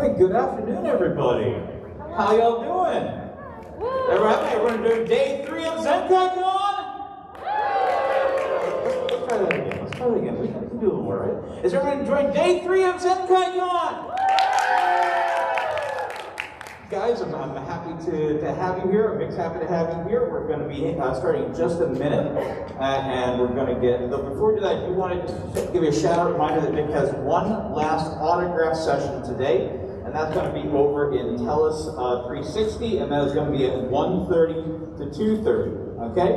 Hey, good afternoon, everybody. How y'all doing? Everyone doing day 3 of Zenkaikon? Let's try that again. We can do a little more, right? Is everyone enjoying day 3 of Zenkaikon? Guys, I'm happy to have you here. Mick's happy to have you here. We're going to be starting in just a minute, and we're going to get. But before we do that, I do want to give you a shout-out reminder that Mick has one last autograph session today, and that's going to be over in Telus 360, and that is going to be at 1:30 to 2:30. Okay,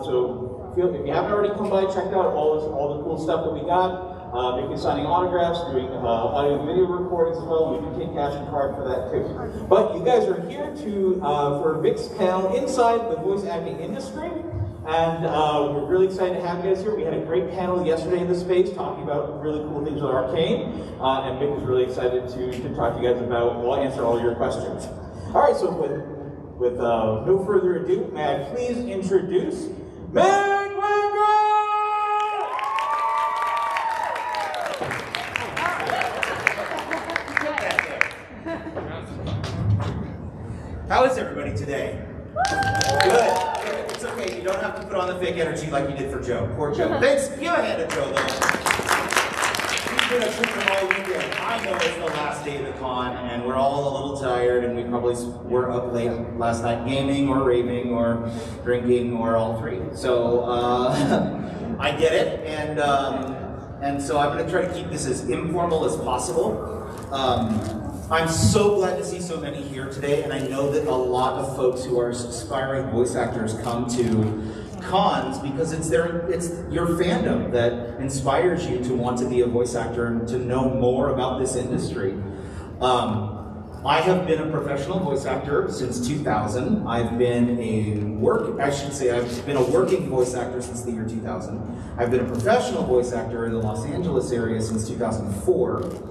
so if you haven't already come by, check out all the cool stuff that we got. Mick is signing autographs, doing audio and video recordings as well. We do take cash and card for that too. But you guys are here for Mick's panel inside the voice acting industry, and we're really excited to have you guys here. We had a great panel yesterday in the space talking about really cool things with Arcane, and Mick was really excited to talk to you guys about. We'll answer all your questions. All right, so with no further ado, may I please introduce Mick Wingert! How is everybody today? Good. It's okay. You don't have to put on the fake energy like you did for Joe. Poor Joe. Thanks. Give a hand to Joe, though. He's been a trooper all weekend. I know it's the last day of the con, and we're all a little tired, and we probably were up late last night gaming or raving or drinking or all three. So I get it, and so I'm going to try to keep this as informal as possible. I'm so glad to see so many here today, and I know that a lot of folks who are aspiring voice actors come to cons because it's your fandom that inspires you to want to be a voice actor and to know more about this industry. I have been a professional voice actor since 2000. I've been a working voice actor since the year 2000. I've been a professional voice actor in the Los Angeles area since 2004.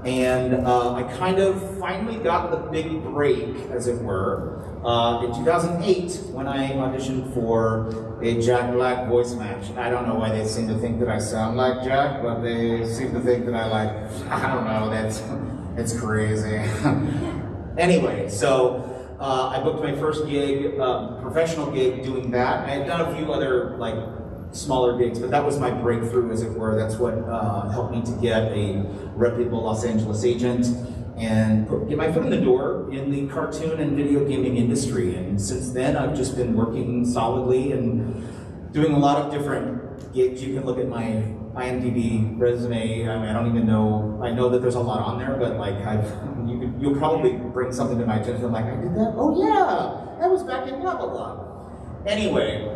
And I kind of finally got the big break, as it were, in 2008 when I auditioned for a Jack Black voice match. I don't know why they seem to think that I sound like Jack, but they seem to think that I don't know, it's crazy. Anyway, so I booked my first gig, professional gig doing that. I had done a few other smaller gigs, but that was my breakthrough, as it were. That's what helped me to get a reputable Los Angeles agent and get my foot in the door in the cartoon and video gaming industry. And since then, I've just been working solidly and doing a lot of different gigs. You can look at my IMDb resume. I mean, I don't even know. I know that there's a lot on there, but you'll probably bring something to my attention. I'm like, I did that? Oh yeah, that was back in blah blah blah. Anyway.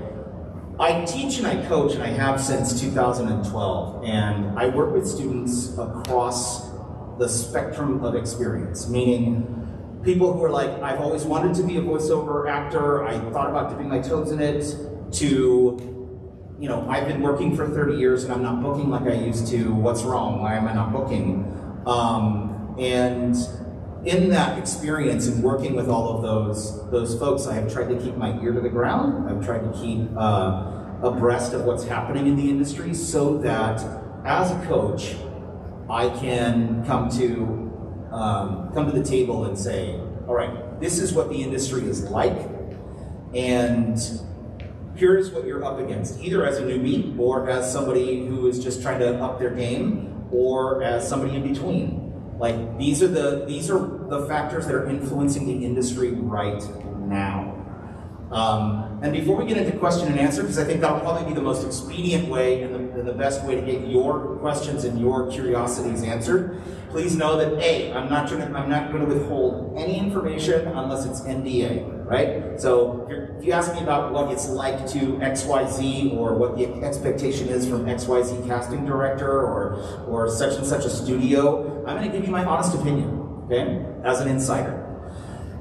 I teach and I coach, and I have since 2012, and I work with students across the spectrum of experience, meaning people who are like, I've always wanted to be a voiceover actor, I thought about dipping my toes in it, to, I've been working for 30 years and I'm not booking like I used to, what's wrong, why am I not booking? And in that experience and working with all of those folks, I have tried to keep my ear to the ground. I've tried to keep abreast of what's happening in the industry so that as a coach, I can come to the table and say, all right, this is what the industry is like, and here's what you're up against, either as a newbie or as somebody who is just trying to up their game, or as somebody in between. These are the factors that are influencing the industry right now. And before we get into question and answer, because I think that'll probably be the most expedient way and the best way to get your questions and your curiosities answered, please know that I'm not going to withhold any information unless it's NDA, right? So if you ask me about what it's like to XYZ, or what the expectation is from XYZ casting director or such and such a studio, I'm going to give you my honest opinion, okay, as an insider.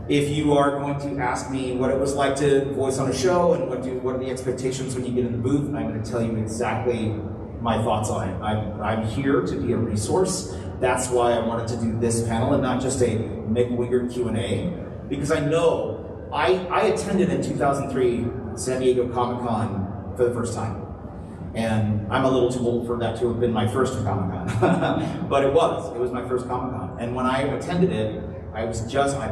If you are going to ask me what it was like to voice on a show and what are the expectations when you get in the booth, I'm going to tell you exactly my thoughts on it. I'm here to be a resource. That's why I wanted to do this panel and not just a Mick Wingert Q&A, because I know I attended in 2003 San Diego Comic-Con for the first time. And I'm a little too old for that to have been my first Comic-Con, but it was my first Comic-Con. And when I attended it, I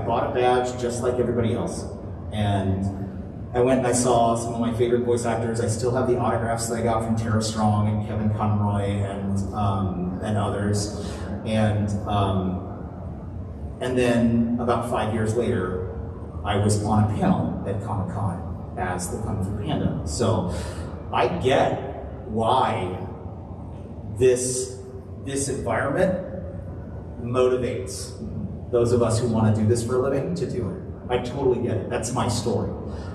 bought a badge just like everybody else. And I went and I saw some of my favorite voice actors. I still have the autographs that I got from Tara Strong and Kevin Conroy and others. And then about 5 years later, I was on a panel at Comic-Con as the Kung Fu Panda. So I get why this environment motivates those of us who want to do this for a living to do it. I totally get it. That's my story.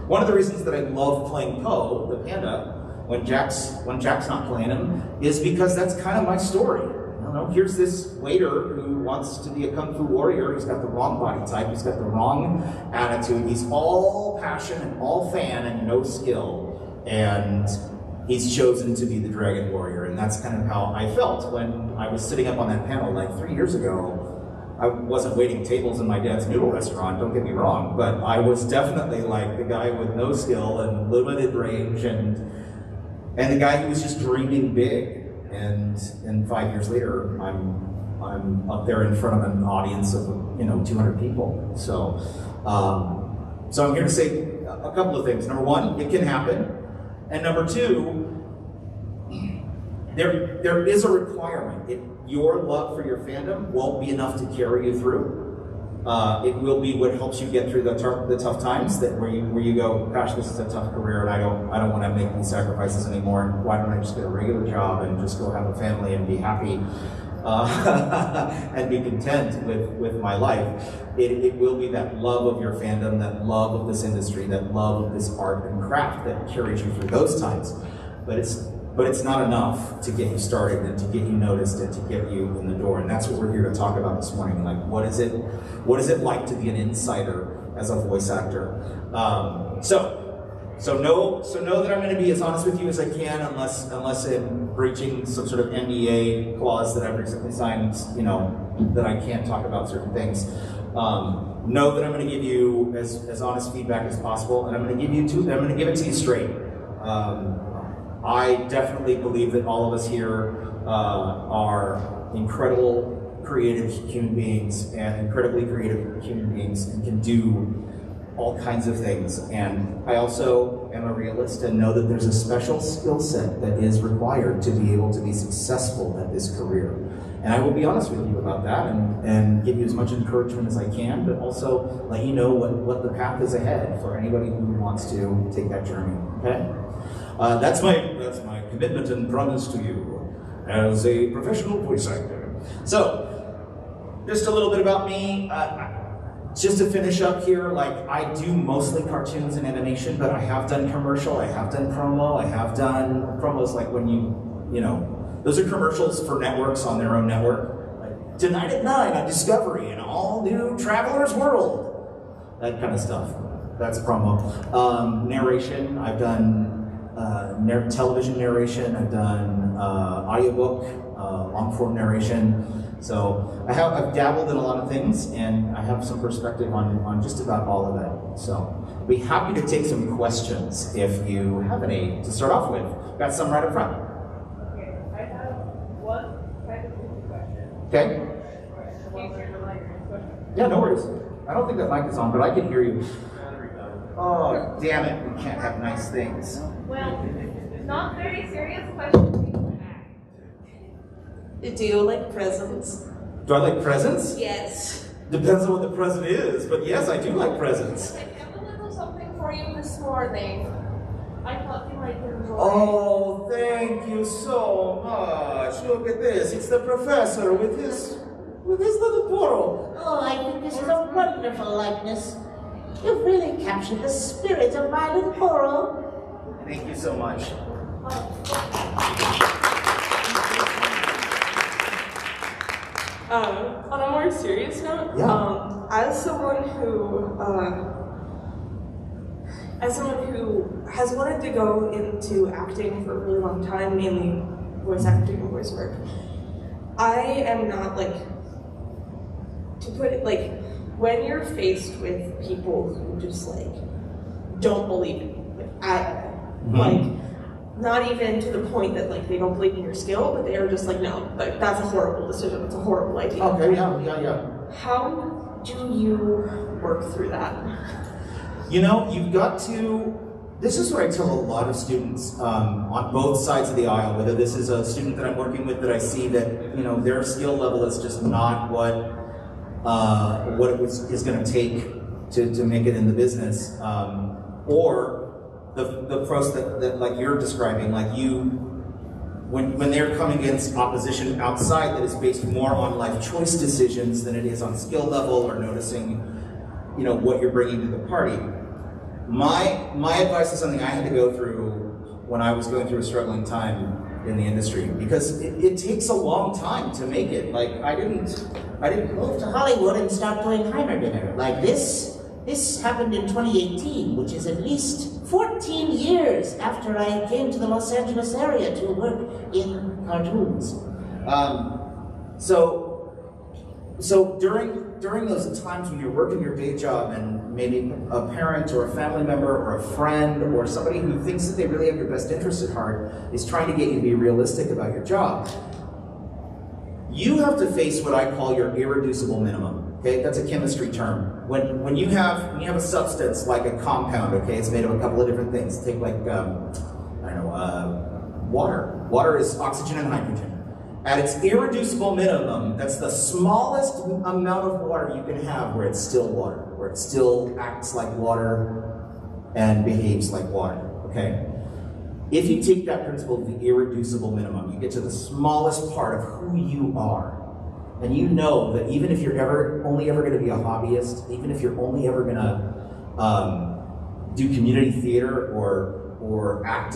One of the reasons that I love playing Poe, the panda, when Jack's not playing him, is because that's kind of my story. You know, here's this waiter who wants to be a Kung Fu warrior. He's got the wrong body type. He's got the wrong attitude. He's all passion and all fan and no skill. And he's chosen to be the Dragon Warrior. And that's kind of how I felt when I was sitting up on that panel like 3 years ago. I wasn't waiting tables in my dad's noodle restaurant, don't get me wrong, but I was definitely like the guy with no skill and limited range and the guy who was just dreaming big. And 5 years later, I'm up there in front of an audience of 200 people. So I'm here to say a couple of things. Number one, it can happen. And number two, there is a requirement. Your love for your fandom won't be enough to carry you through. It will be what helps you get through the tough times, where you go, gosh, this is a tough career, and I don't want to make these sacrifices anymore. And why don't I just get a regular job and just go have a family and be happy and be content with my life? It will be that love of your fandom, that love of this industry, that love of this art and craft that carries you through those times. But it's not enough to get you started and to get you noticed and to get you in the door. And that's what we're here to talk about this morning. Like, what is it like to be an insider as a voice actor? So know that I'm going to be as honest with you as I can, unless I'm breaching some sort of NDA clause that I've recently signed, that I can't talk about certain things. Know that I'm going to give you as honest feedback as possible, and I'm going to give it to you straight. I definitely believe that all of us here are incredible creative human beings and incredibly creative human beings and can do all kinds of things. And I also am a realist and know that there's a special skill set that is required to be able to be successful at this career. And I will be honest with you about that and give you as much encouragement as I can, but also let you know what the path is ahead for anybody who wants to take that journey, okay? That's my commitment and promise to you as a professional voice actor. So, just a little bit about me. Just to finish up here, like, I do mostly cartoons and animation, but I have done commercial, I have done promo, I have done promos like when those are commercials for networks on their own network. Like, tonight at 9 on Discovery, an all-new Traveler's World. That kind of stuff. That's promo. Narration, I've done television narration, I've done audiobook, long-form narration. So I've dabbled in a lot of things, and I have some perspective on just about all of it. So I'd be happy to take some questions if you have any to start off with. Got some right up front. Okay, I have one kind of easy question. Okay. Yeah, no worries. I don't think that mic is on, but I can hear you. Oh, damn it, we can't have nice things. Well, not very serious question. Do you like presents? Do I like presents? Yes. Depends on what the present is, but yes, I do like presents. I have a little something for you this morning. I thought you might enjoy. Oh, thank you so much. Look at this. It's the professor with his little poro. Oh, I think this is a wonderful likeness. You've really captured the spirit of my little Poro. Thank you so much. On a more serious note, as someone who has wanted to go into acting for a really long time, mainly voice acting and voice work, I am not to put it when you're faced with people who just don't believe in you, not even to the point that like they don't believe in your skill, but they are just like, no, like that's a horrible decision. It's a horrible idea. Okay, yeah. How do you work through that? You know, you've got to. This is what I tell a lot of students on both sides of the aisle. Whether this is a student that I'm working with that I see that their skill level is just not what it is going to take to make it in the business, or the pros that like you're describing, like when they're coming against opposition outside that is based more on life choice decisions than it is on skill level or noticing, what you're bringing to the party. My advice is something I had to go through when I was going through a struggling time in the industry, because it takes a long time to make it. Like I didn't Move to Hollywood and start doing Heimer dinner. Like this happened in 2018, which is at least 14 years after I came to the Los Angeles area to work in cartoons. So during those times when you're working your day job and maybe a parent or a family member or a friend or somebody who thinks that they really have your best interest at heart is trying to get you to be realistic about your job, you have to face what I call your irreducible minimum. Okay, that's a chemistry term. When you have a substance like a compound, okay, it's made of a couple of different things. Take like water. Water is oxygen and hydrogen. At its irreducible minimum, that's the smallest amount of water you can have where it's still water, where it still acts like water and behaves like water, okay? If you take that principle of the irreducible minimum, you get to the smallest part of who you are, and you know that even if you're only ever going to be a hobbyist, even if you're only ever going to do community theater or act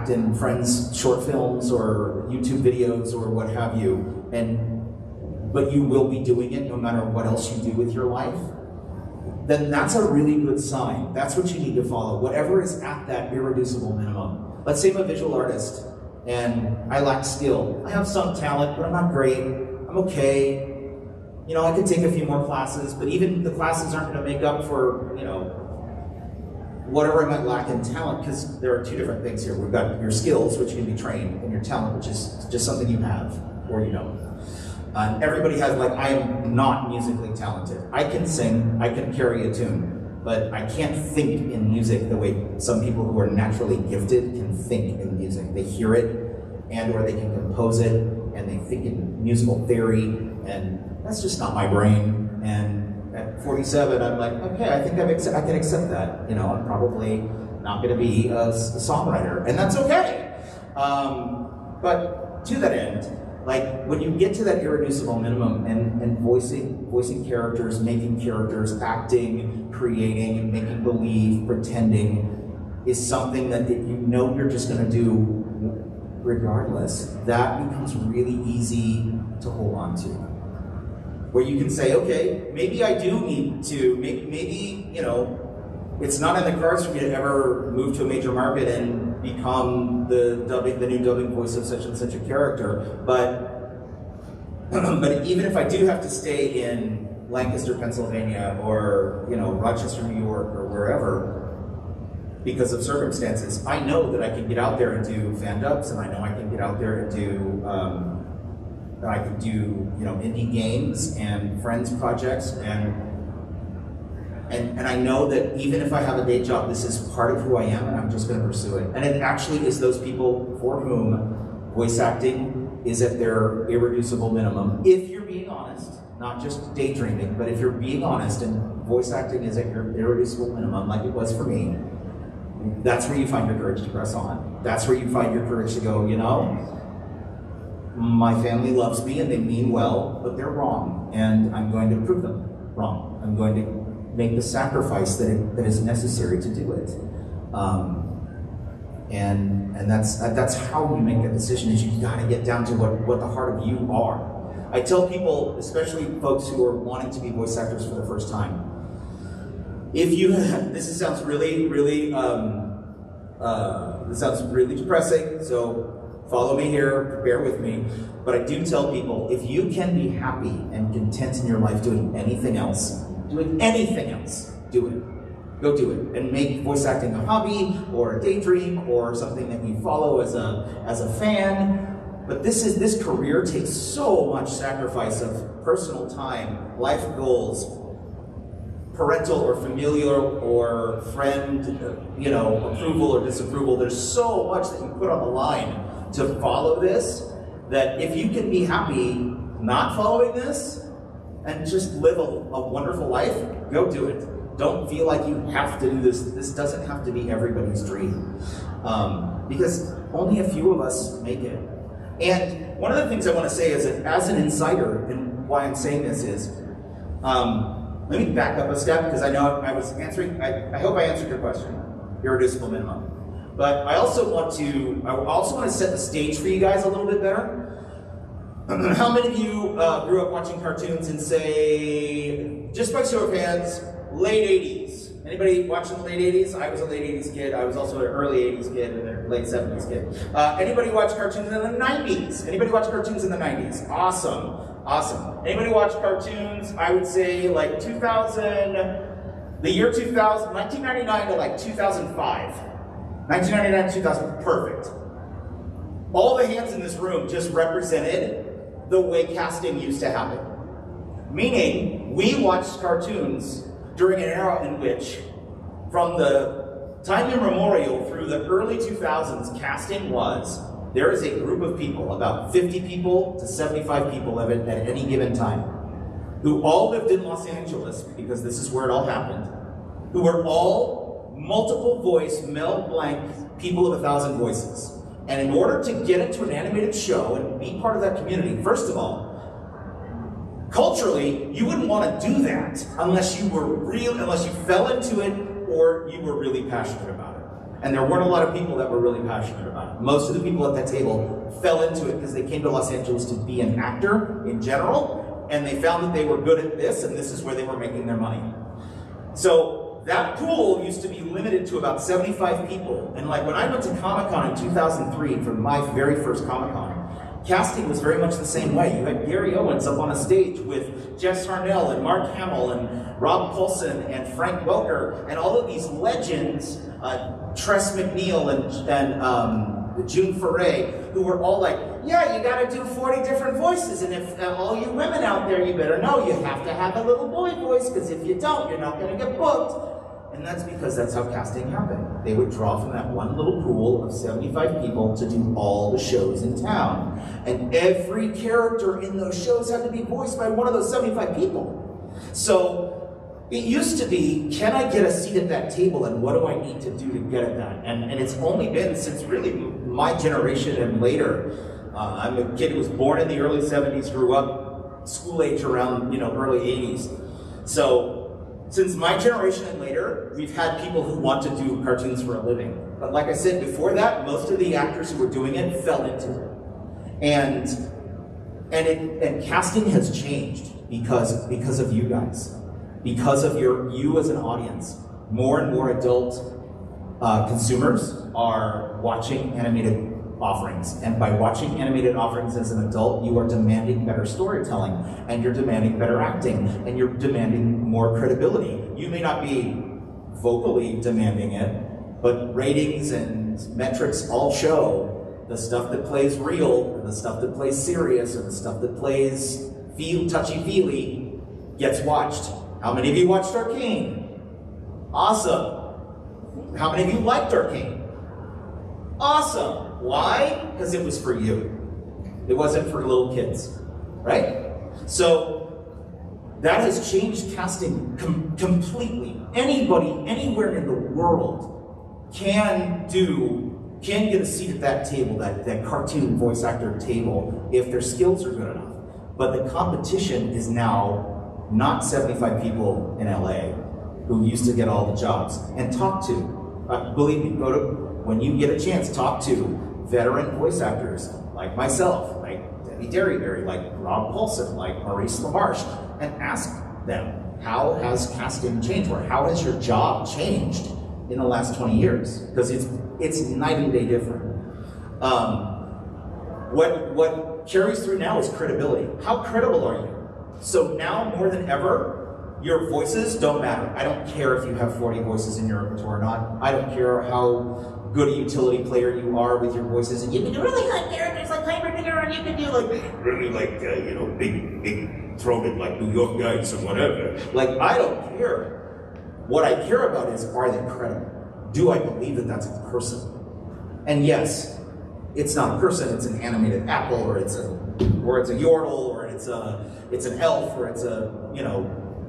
in friends' short films or YouTube videos or what have you, but you will be doing it no matter what else you do with your life, then that's a really good sign. That's what you need to follow. Whatever is at that irreducible minimum. Let's say I'm a visual artist and I lack skill. I have some talent, but I'm not great. I'm okay. I could take a few more classes, but even the classes aren't going to make up for, whatever I might lack in talent, because there are two different things here. We've got your skills, which can be trained, and your talent, which is just something you have or you don't. Everybody has, I am not musically talented. I can sing, I can carry a tune, but I can't think in music the way some people who are naturally gifted can think in music. They hear it, or they can compose it, and they think in musical theory, and that's just not my brain. And at 47, I'm like, okay, I think I can accept that. I'm probably not going to be a songwriter, and that's okay. But to that end, when you get to that irreducible minimum and voicing characters, making characters, acting, creating, making believe, pretending is something that you're just going to do regardless, that becomes really easy to hold on to. Where you can say, okay, maybe I do need to, maybe it's not in the cards for me to ever move to a major market and become the new dubbing voice of such and such a character, but even if I do have to stay in Lancaster, Pennsylvania, or Rochester, New York, or wherever, because of circumstances, I know that I can get out there and do fan dubs, and I know I can get out there and do indie games and friends projects, and I know that even if I have a day job, this is part of who I am, and I'm just going to pursue it. And it actually is those people for whom voice acting is at their irreducible minimum. If you're being honest, not just daydreaming, but if you're being honest and voice acting is at your irreducible minimum, like it was for me, that's where you find your courage to press on. That's where you find your courage to go, my family loves me and they mean well, but they're wrong, and I'm going to prove them wrong. I'm going to make the sacrifice that is necessary to do it. And that's how you make that decision, is you gotta get down to what the heart of you are. I tell people, especially folks who are wanting to be voice actors for the first time, this sounds really, really, this sounds really depressing, so follow me here, bear with me, but I do tell people, if you can be happy and content in your life doing anything else, do it. Go do it and make voice acting a hobby or a daydream or something that you follow as a fan. But this career takes so much sacrifice of personal time, life goals, parental or familial or friend, approval or disapproval. There's so much that you put on the line to follow this, that if you can be happy not following this and just live a wonderful life, go do it. Don't feel like you have to do this. This doesn't have to be everybody's dream. Because only a few of us make it. And one of the things I want to say is that as an insider, and why I'm saying this is, let me back up a step, because I know I was answering, I hope I answered your question, irreducible minimum. But I also want to set the stage for you guys a little bit better. How many of you grew up watching cartoons in, say, just by show of hands, late 80s? Anybody watching the late 80s? I was a late 80s kid. I was also an early 80s kid and a late 70s kid. Anybody watch cartoons in the 90s? Anybody watch cartoons in the 90s? Awesome. Awesome. Anybody watch cartoons, I would say like 2000, the year 2000, 1999 to like 2005. 1999 to 2000, perfect. All the hands in this room just represented the way casting used to happen. Meaning, we watched cartoons during an era in which, from the time immemorial through the early 2000s, casting was, there is a group of people, about 50 people to 75 people at any given time, who all lived in Los Angeles, because this is where it all happened, who were all multiple voice, Mel Blanc, people of 1,000 voices. And in order to get into an animated show and be part of that community, first of all, culturally, you wouldn't want to do that unless you fell into it or you were really passionate about it. And there weren't a lot of people that were really passionate about it. Most of the people at that table fell into it because they came to Los Angeles to be an actor in general, and they found that they were good at this, and this is where they were making their money. So that pool used to be limited to about 75 people. And like when I went to Comic-Con in 2003 for my very first Comic-Con, casting was very much the same way. You had Gary Owens up on a stage with Jess Harnell and Mark Hamill and Rob Paulson and Frank Welker and all of these legends, Tress MacNeille and June Foray, who were all like, yeah, you gotta do 40 different voices, and if all you women out there, you better know you have to have a little boy voice, because if you don't, you're not gonna get booked. And that's because that's how casting happened. They would draw from that one little pool of 75 people to do all the shows in town. And every character in those shows had to be voiced by one of those 75 people. So it used to be, can I get a seat at that table, and what do I need to do to get at that? And it's only been since really my generation and later. I'm a kid who was born in the early 70s, grew up school age around early 80s. So since my generation and later, we've had people who want to do cartoons for a living. But like I said, before that, most of the actors who were doing it fell into it. And casting has changed because of you guys. Because of you as an audience. More and more adult consumers are watching animated offerings. And by watching animated offerings as an adult, you are demanding better storytelling, and you're demanding better acting, and you're demanding more credibility. You may not be vocally demanding it, but ratings and metrics all show the stuff that plays real, and the stuff that plays serious, and the stuff that plays touchy-feely gets watched. How many of you watched Arcane? Awesome. How many of you liked Arcane? Awesome. Why? Because it was for you. It wasn't for little kids, right? So that has changed casting completely. Anybody, anywhere in the world can get a seat at that table, that cartoon voice actor table, if their skills are good enough. But the competition is now not 75 people in LA who used to get all the jobs. And talk to, believe me, when you get a chance, talk to veteran voice actors like myself, like Debbie Derryberry, like Rob Paulson, like Maurice LaMarche, and ask them, how has casting changed, or how has your job changed in the last 20 years? Because it's night and day different. What carries through now is credibility. How credible are you? So now more than ever, your voices don't matter. I don't care if you have 40 voices in your repertoire or not. I don't care how good a utility player you are with your voices. And you can do really hot characters like Heimerdinger, and you can do like really like big throated like New York guys or whatever. Like, I don't care. What I care about is, are they credible? Do I believe that that's a person? And yes, it's not a person. It's an animated apple, or it's a yordle, or it's an elf, or it's a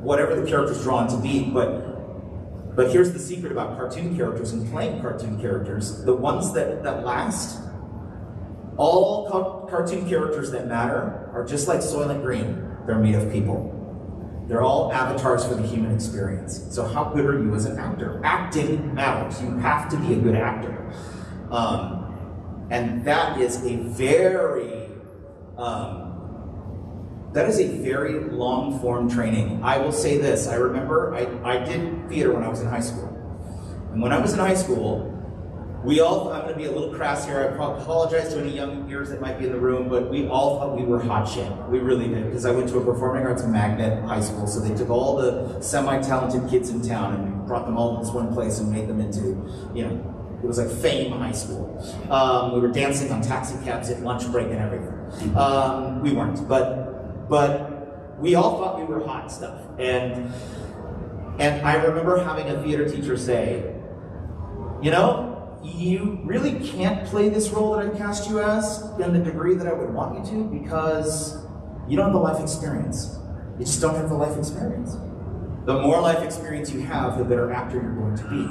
whatever the character's drawn to be. But here's the secret about cartoon characters and playing cartoon characters. The ones that last, all cartoon characters that matter are just like Soylent Green. They're made of people. They're all avatars for the human experience. So how good are you as an actor? Acting matters. You have to be a good actor. And that is a very long form training. I will say this, I remember I did theater when I was in high school. And when I was in high school, I'm going to be a little crass here, I apologize to any young ears that might be in the room, but we all thought we were hot shit. We really did, because I went to a performing arts magnet high school, so they took all the semi-talented kids in town and brought them all to this one place and made them into, it was like Fame High School. We were dancing on taxi cabs at lunch break and everything. We weren't, but we all thought we were hot stuff. And I remember having a theater teacher say, you really can't play this role that I cast you as in the degree that I would want you to, because you don't have the life experience. You just don't have the life experience. The more life experience you have, the better actor you're going to be,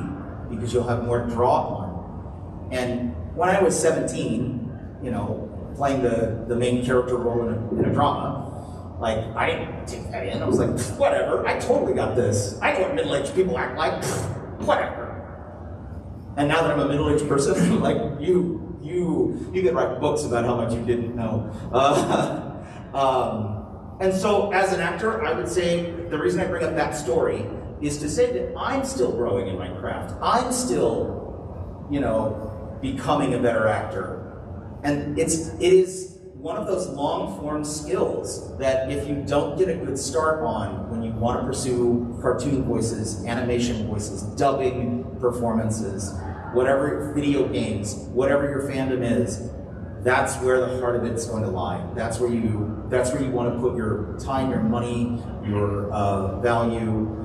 because you'll have more to draw on. And when I was 17, playing the main character role in a drama, like, I didn't take that in. I was like, whatever, I totally got this. I know what middle-aged people act like, whatever. And now that I'm a middle-aged person, I'm like, you could write books about how much you didn't know. And so, as an actor, I would say the reason I bring up that story is to say that I'm still growing in my craft. I'm still, becoming a better actor. And it is one of those long-form skills that if you don't get a good start on when you want to pursue cartoon voices, animation voices, dubbing performances, whatever video games, whatever your fandom is, that's where the heart of it's going to lie. That's where you want to put your time, your money, your value.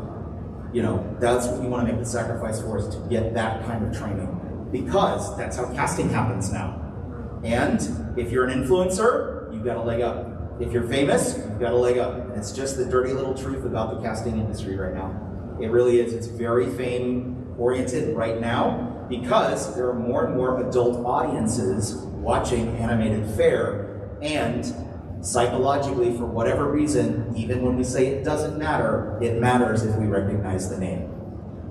That's what you want to make the sacrifice for, is to get that kind of training, because that's how casting happens now. And if you're an influencer, you've got a leg up. If you're famous, you've got a leg up. And it's just the dirty little truth about the casting industry right now. It really is. It's very fame-oriented right now, because there are more and more adult audiences watching animated fare, and psychologically, for whatever reason, even when we say it doesn't matter, it matters if we recognize the name.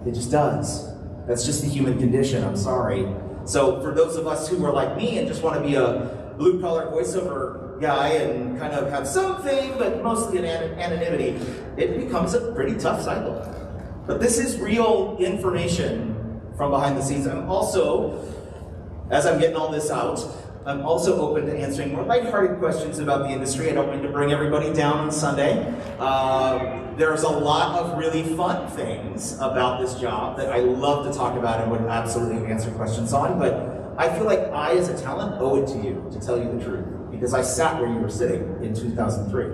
It just does. That's just the human condition, I'm sorry. So for those of us who are like me and just want to be a blue-collar voiceover guy and kind of have some fame, but mostly an anonymity, it becomes a pretty tough cycle. But this is real information from behind the scenes. I'm also, as I'm getting all this out, I'm also open to answering more lighthearted questions about the industry. I don't mean to bring everybody down on Sunday. There's a lot of really fun things about this job that I love to talk about and would absolutely answer questions on, but I feel like I, as a talent, owe it to you to tell you the truth, because I sat where you were sitting in 2003.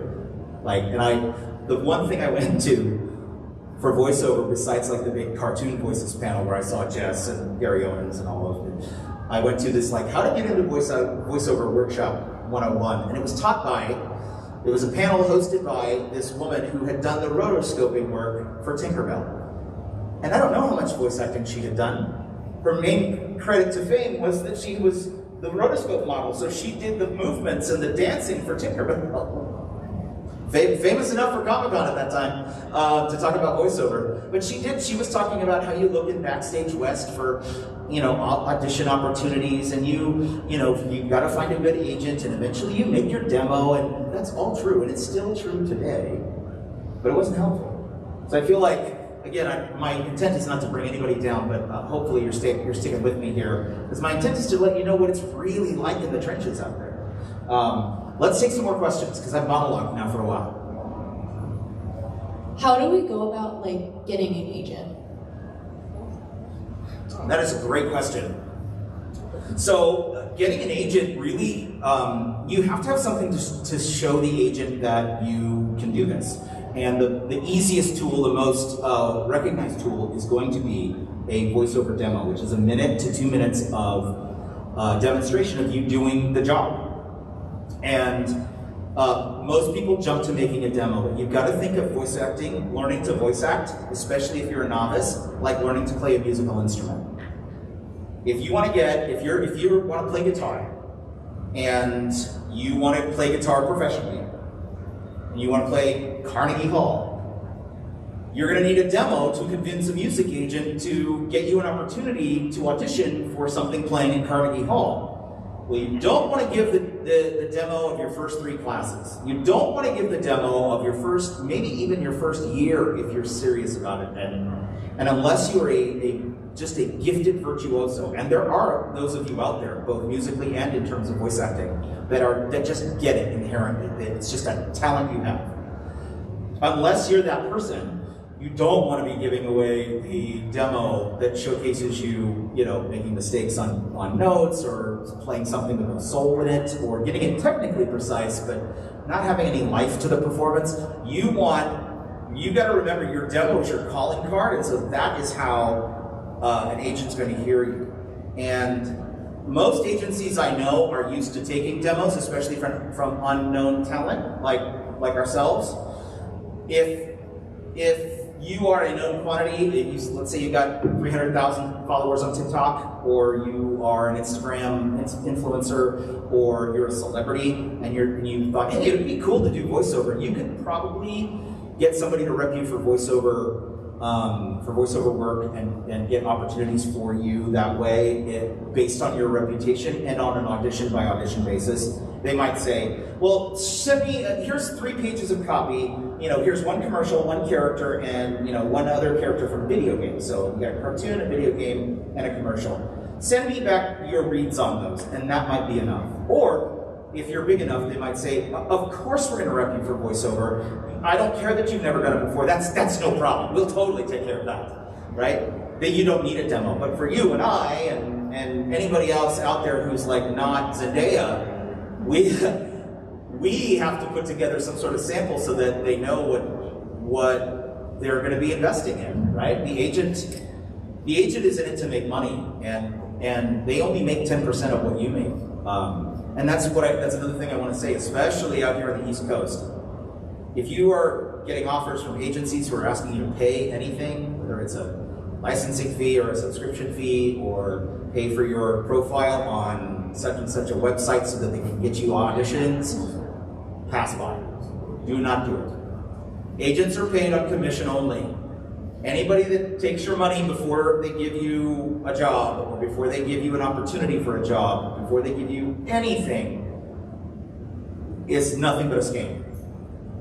The one thing I went to for voiceover, besides like the big cartoon voices panel where I saw Jess and Gary Owens and all of them, I went to this how to get into voiceover workshop 101, and it was a panel hosted by this woman who had done the rotoscoping work for Tinkerbell. And I don't know how much voice acting she had done. Her main credit to fame was that she was the rotoscope model, so she did the movements and the dancing for Tinkerbell. Famous enough for Comic-Con at that time to talk about voiceover. But she was talking about how you look in Backstage West for, audition opportunities, and you gotta find a good agent, and eventually you make your demo, and that's all true, and it's still true today, but it wasn't helpful. So I feel like, again, my intent is not to bring anybody down, but hopefully you're sticking with me here, because my intent is to let you know what it's really like in the trenches out there. Let's take some more questions, because I've monologued now for a while. how do we go about like getting an agent? That is a great question. So getting an agent really, you have to have something to show the agent that you can do this. And the easiest tool, the most recognized tool is going to be a voiceover demo, which is 1 minute to 2 minutes of demonstration of you doing the job. And most people jump to making a demo, but you've got to think of voice acting, learning to voice act, especially if you're a novice, like learning to play a musical instrument. If you want to if you want to play guitar, and you want to play guitar professionally, and you want to play Carnegie Hall, you're going to need a demo to convince a music agent to get you an opportunity to audition for something playing in Carnegie Hall. Well, you don't want to give the demo of your first 3 classes. You don't want to give the demo of your first, maybe even your first year if you're serious about it. And unless you are just a gifted virtuoso, and there are those of you out there, both musically and in terms of voice acting, that just get it inherently. It's just a talent you have. Unless you're that person, you don't want to be giving away the demo that showcases you, making mistakes on notes, or playing something with no soul in it, or getting it technically precise, but not having any life to the performance. You got to remember your demo is your calling card, and so that is how an agent's going to hear you. And most agencies I know are used to taking demos, especially from unknown talent, like ourselves. If you are a known quantity, let's say you got 300,000 followers on TikTok, or you are an Instagram influencer, or you're a celebrity, and you thought, hey, it'd be cool to do voiceover, you could probably get somebody to rep you for voiceover work and get opportunities for you that way, based on your reputation and on an audition by audition basis. They might say, well, send me, here's 3 pages of copy, here's 1 commercial, 1 character, and 1 other character from a video game. So you got a cartoon, a video game, and a commercial. Send me back your reads on those, and that might be enough. Or, if you're big enough, they might say, of course we're going to rep you for voiceover. I don't care that you've never done it before. That's no problem. We'll totally take care of that, right? Then you don't need a demo. But for you and I and anybody else out there who's like not Zendaya, we have to put together some sort of sample so that they know what they're going to be investing in, right? The agent is in it to make money, and they only make 10% of what you make. And that's another thing I want to say, especially out here on the East Coast. If you are getting offers from agencies who are asking you to pay anything, whether it's a licensing fee or a subscription fee, or pay for your profile on such and such a website so that they can get you auditions, pass by. Do not do it. Agents are paid on commission only. Anybody that takes your money before they give you a job, or before they give you an opportunity for a job, before they give you anything, is nothing but a scam.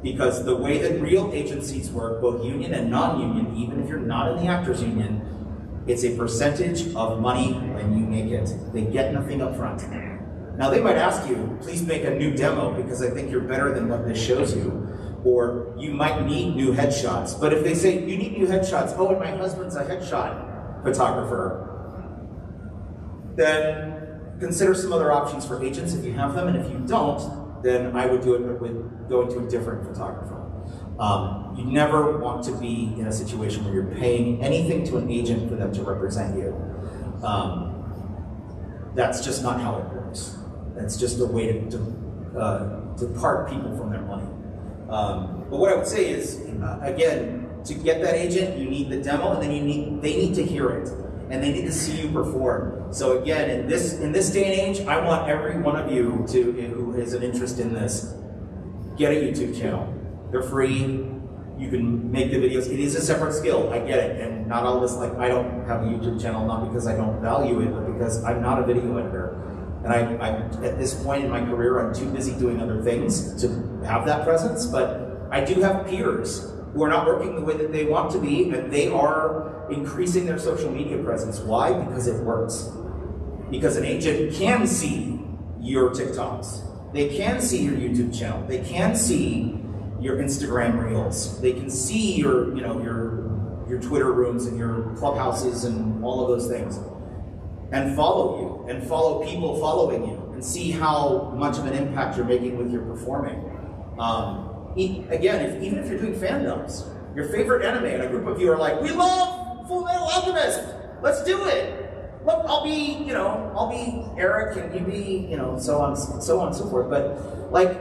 Because the way that real agencies work, both union and non-union, even if you're not in the actors union, it's a percentage of money when you make it. They get nothing up front. Now they might ask you, please make a new demo because I think you're better than what this shows you. Or you might need new headshots. But if they say, you need new headshots, oh, and my husband's a headshot photographer, then consider some other options for agents if you have them, and if you don't, then I would do it with going to a different photographer. You never want to be in a situation where you're paying anything to an agent for them to represent you. That's just not how it works. That's just a way to part people from their money. But what I would say is, again, to get that agent, you need the demo, and then they need to hear it, and they need to see you perform. So again, in this day and age, I want every one of you who has an interest in this, get a YouTube channel. They're free. You can make the videos. It is a separate skill. I get it, and not all this. Like, I don't have a YouTube channel not because I don't value it, but because I'm not a video editor. And I'm at this point in my career, I'm too busy doing other things to have that presence, but I do have peers who are not working the way that they want to be, and they are increasing their social media presence. Why? Because it works. Because an agent can see your TikToks. They can see your YouTube channel. They can see your Instagram reels. They can see your Twitter rooms and your clubhouses and all of those things, and follow you, and follow people following you, and see how much of an impact you're making with your performing. Again, even if you're doing fandoms, your favorite anime, and a group of you are like, we love Full Metal Alchemist, let's do it. Look, I'll be Eric, and you be, so on and so forth. But like,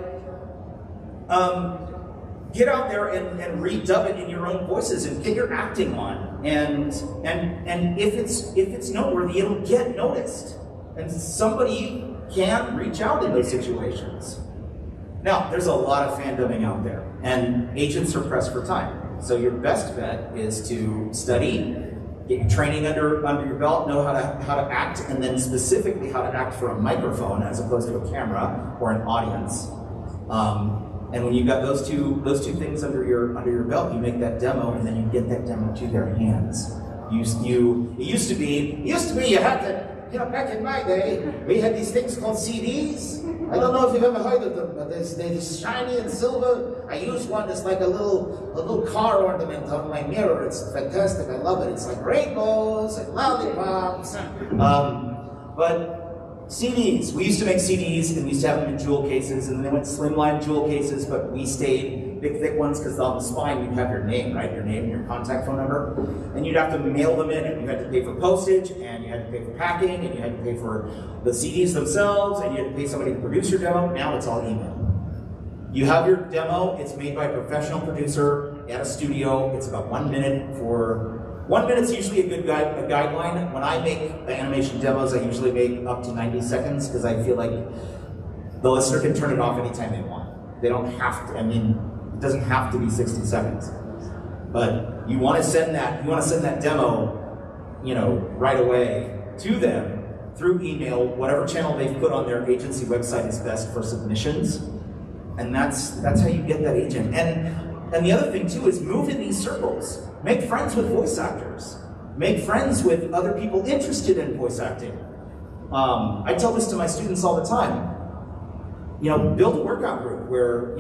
get out there and redub it in your own voices and get your acting on. And if it's noteworthy, it'll get noticed, and somebody can reach out in those situations. Now, there's a lot of fandoming out there, and agents are pressed for time. So your best bet is to study, get your training under your belt, know how to act, and then specifically how to act for a microphone as opposed to a camera or an audience. And when you've got those two things under your belt, you make that demo, and then you get that demo to their hands. It used to be you had to, back in my day, we had these things called CDs. I don't know if you've ever heard of them, but they're shiny and silver. I use one that's like a little car ornament on my mirror. It's fantastic. I love it. It's like rainbows and lollipops. But CDs, we used to make CDs, and we used to have them in jewel cases, and then they went slimline jewel cases, but we stayed big, thick ones, because on the spine you'd have your name, right? Your name and your contact phone number, and you'd have to mail them in, and you had to pay for postage, and you had to pay for packing, and you had to pay for the CDs themselves, and you had to pay somebody to produce your demo. Now it's all email. You have your demo, it's made by a professional producer at a studio. It's about 1 minute for 1 minute's usually a good guideline. When I make animation demos, I usually make up to 90 seconds because I feel like the listener can turn it off anytime they want. They don't have to, it doesn't have to be 60 seconds. But you want to send that demo, right away to them through email. Whatever channel they've put on their agency website is best for submissions. And that's how you get that agent. And the other thing too is move in these circles. Make friends with voice actors. Make friends with other people interested in voice acting. I tell this to my students all the time. Build a workout group where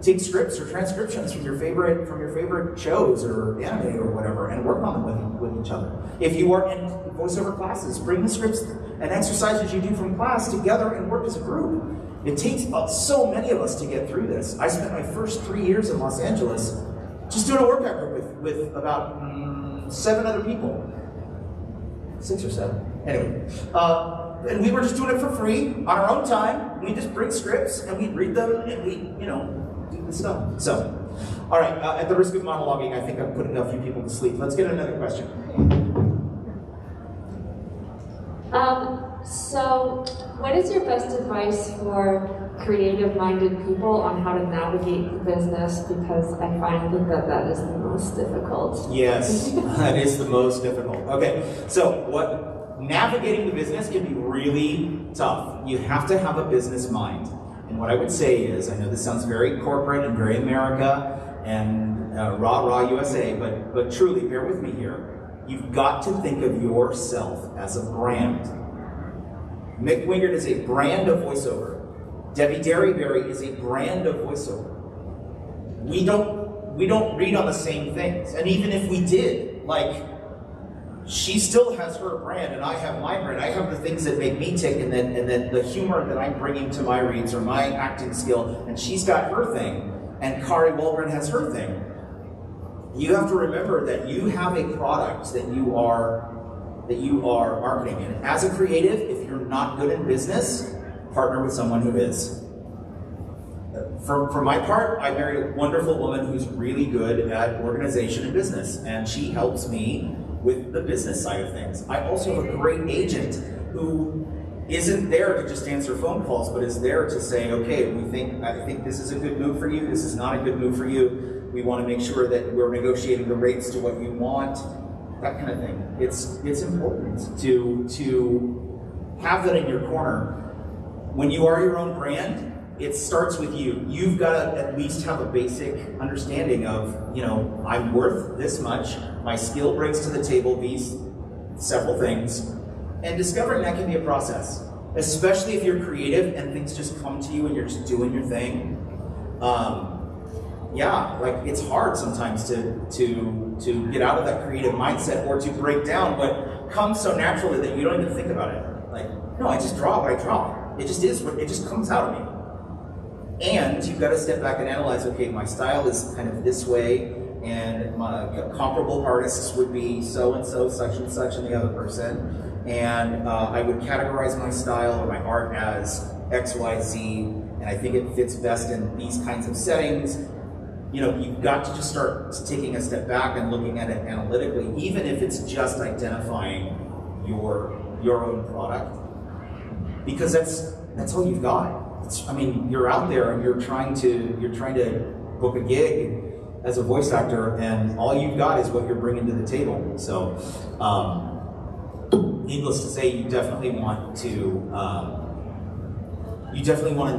take scripts or transcriptions from your favorite shows or anime or whatever, and work on them with each other. If you are in voiceover classes, bring the scripts and exercises you do from class together and work as a group. It takes so many of us to get through this. I spent my first 3 years in Los Angeles just doing a workout group with about 7 other people. 6 or 7. Anyway. And we were just doing it for free, on our own time. We just bring scripts, and we read them, and we, do the stuff. So, all right, at the risk of monologuing, I think I've put a few people to sleep. Let's get another question. So, what is your best advice for creative-minded people on how to navigate the business? Because I find that is the most difficult. Yes, that is the most difficult. Okay, so navigating the business can be really tough. You have to have a business mind. And what I would say is, I know this sounds very corporate and very America and rah USA, but truly, bear with me here. You've got to think of yourself as a brand. Mick Wingert is a brand of voiceover. Debbie Derryberry is a brand of voiceover. We don't read on the same things. And even if we did, she still has her brand and I have my brand. I have the things that make me tick and then the humor that I'm bringing to my reads or my acting skill, and she's got her thing, and Kari Walgren has her thing. You have to remember that you have a product that you are marketing. And as a creative, if you're not good in business, partner with someone who is. For my part, I married a wonderful woman who's really good at organization and business, and she helps me with the business side of things. I also have a great agent who isn't there to just answer phone calls, but is there to say, okay, I think this is a good move for you, this is not a good move for you. We want to make sure that we're negotiating the rates to what you want, that kind of thing. It's important to have that in your corner. When you are your own brand, it starts with you. You've got to at least have a basic understanding of, I'm worth this much, my skill brings to the table these several things, and discovering that can be a process, especially if you're creative and things just come to you and you're just doing your thing. Yeah, like it's hard sometimes to get out of that creative mindset or to break down what comes so naturally that you don't even think about it. Like, no, I just draw what I draw. It just is, it just comes out of me. And you've got to step back and analyze, okay, my style is kind of this way, and my comparable artists would be so-and-so, such and such, and the other person. And I would categorize my style or my art as X, Y, Z, and I think it fits best in these kinds of settings. You know, you've got to just start taking a step back and looking at it analytically, even if it's just identifying your own product, because that's all you've got. I mean, you're out there and you're trying to book a gig as a voice actor, and all you've got is what you're bringing to the table. So, needless to say, you definitely want to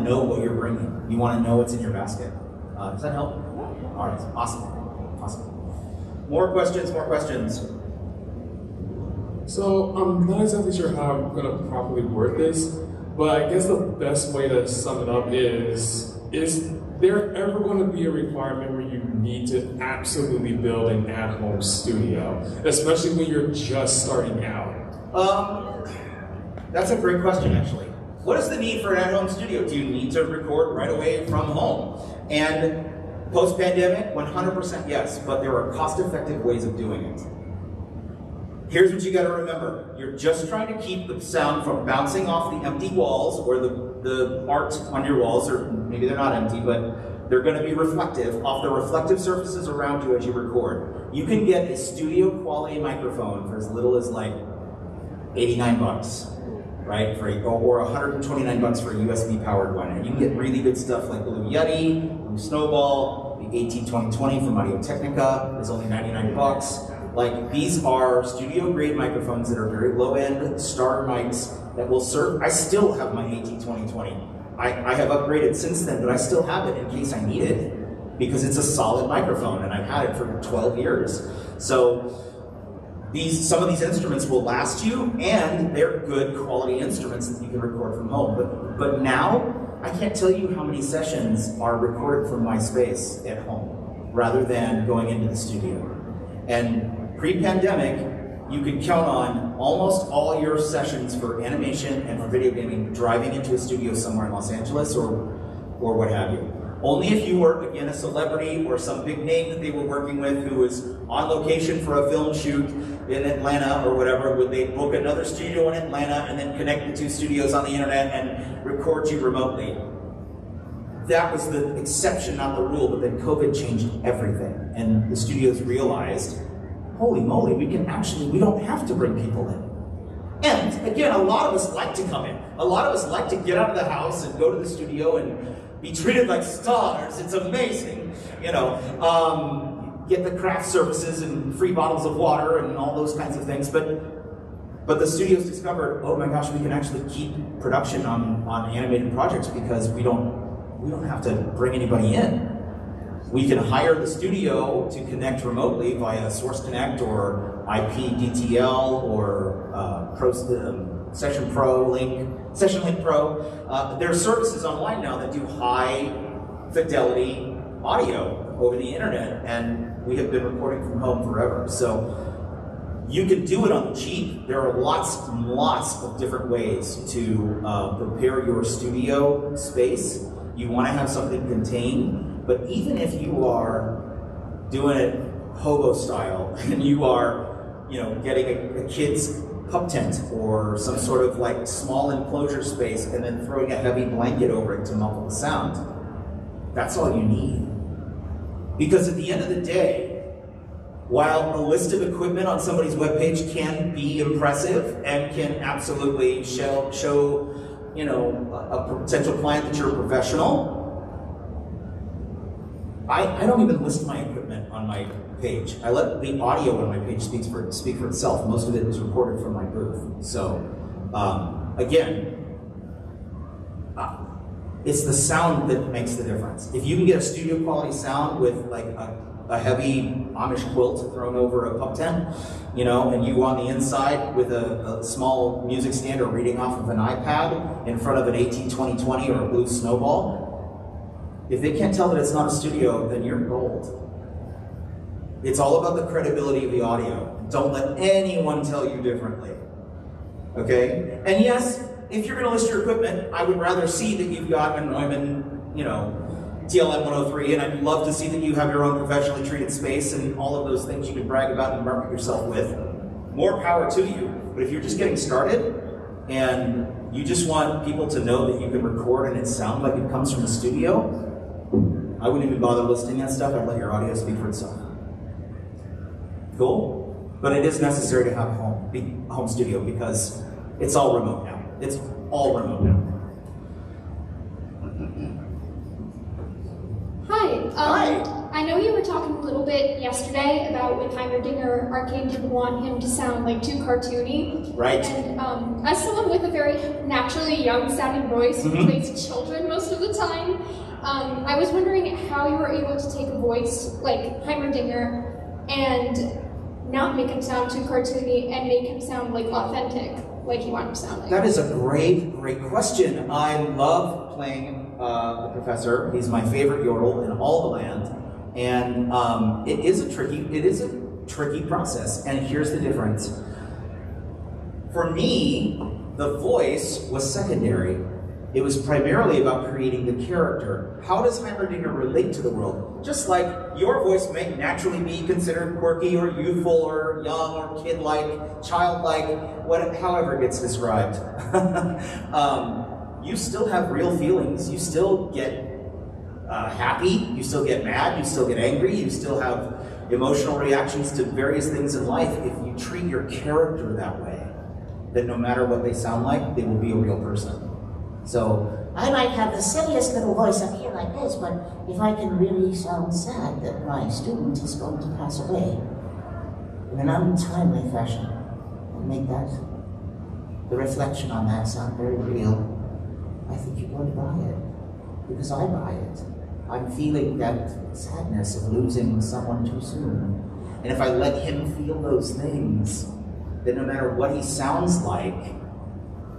know what you're bringing. You want to know what's in your basket. Does that help? All right, awesome. More questions. So I'm not exactly sure how I'm going to properly word this, but I guess the best way to sum it up is there ever going to be a requirement where you need to absolutely build an at-home studio, especially when you're just starting out? That's a great question, actually. What is the need for an at-home studio? Do you need to record right away from home? And post-pandemic, 100% yes, but there are cost-effective ways of doing it. Here's what you got to remember. You're just trying to keep the sound from bouncing off the empty walls, or the art on your walls, or maybe they're not empty, but they're going to be reflective, off the reflective surfaces around you as you record. You can get a studio quality microphone for as little as like $89, right? Or $129 for a USB powered one. And you can get really good stuff like Blue Yeti, Blue Snowball, the AT2020 from Audio Technica is only $99. Like, these are studio grade microphones that are very low end starter mics that will serve. I still have my AT2020. I have upgraded since then, but I still have it in case I need it, because it's a solid microphone and I've had it for 12 years. So some of these instruments will last you, and they're good quality instruments that you can record from home. But now, I can't tell you how many sessions are recorded from my space at home rather than going into the studio. And pre-pandemic, you could count on almost all your sessions for animation and for video gaming driving into a studio somewhere in Los Angeles or what have you. Only if you were, again, a celebrity or some big name that they were working with who was on location for a film shoot in Atlanta or whatever, would they book another studio in Atlanta and then connect the two studios on the internet and record you remotely. That was the exception, not the rule, but then COVID changed everything. And the studios realized, holy moly, we don't have to bring people in. And again, a lot of us like to come in. A lot of us like to get out of the house and go to the studio and be treated like stars. It's amazing, you know. Get the craft services and free bottles of water and all those kinds of things. But the studios discovered, oh my gosh, we can actually keep production on animated projects because we don't have to bring anybody in. We can hire the studio to connect remotely via Source Connect or IP DTL or Session Link Pro. There are services online now that do high fidelity audio over the internet, and we have been recording from home forever. So you can do it on the cheap. There are lots and lots of different ways to prepare your studio space. You want to have something contained, but even if you are doing it hobo style and you are, getting a kid's pup tent or some sort of like small enclosure space and then throwing a heavy blanket over it to muffle the sound, that's all you need. Because at the end of the day, while a list of equipment on somebody's webpage can be impressive and can absolutely show a potential client that you're a professional, I don't even list my equipment on my page. I let the audio on my page speak for itself. Most of it is recorded from my booth. So, again, it's the sound that makes the difference. If you can get a studio quality sound with like a heavy Amish quilt thrown over a pup tent, and you on the inside with a small music stand or reading off of an iPad in front of an AT2020 or a Blue Snowball, If they can't tell that it's not a studio, then you're gold. It's all about the credibility of the audio. Don't let anyone tell you differently. Okay? And yes, if you're going to list your equipment, I would rather see that you've got an Neumann, TLM 103, and I'd love to see that you have your own professionally treated space and all of those things you can brag about and market yourself with. More power to you. But if you're just getting started and you just want people to know that you can record and it sounds like it comes from a studio, I wouldn't even bother listing that stuff. I'd let your audio speak for itself. Cool? But it is necessary to have a home studio because it's all remote now. It's all remote now. Hi. Hi. I know you were talking a little bit yesterday about with Heimerdinger, Arcade didn't want him to sound like too cartoony. Right. And as someone with a very naturally young-sounding voice who plays children most of the time, I was wondering how you were able to take a voice like Heimerdinger and not make him sound too cartoony and make him sound like authentic, like you want him to sound like. That is a great, great question. I love playing the professor. He's my favorite yodel in all the land. And it is a tricky process. And here's the difference. For me, the voice was secondary. It was primarily about creating the character. How does Heimerdinger relate to the world? Just like your voice may naturally be considered quirky or youthful or young or kid-like, childlike, however it gets described. You still have real feelings. You still get happy, you still get mad, you still get angry, you still have emotional reactions to various things in life. If you treat your character that way, then no matter what they sound like, they will be a real person. So I might have the silliest little voice up here like this, but if I can really sound sad that my student is going to pass away in an untimely fashion, and make the reflection on that sound very real, I think you're going to buy it, because I buy it. I'm feeling that sadness of losing someone too soon. And if I let him feel those things, then no matter what he sounds like,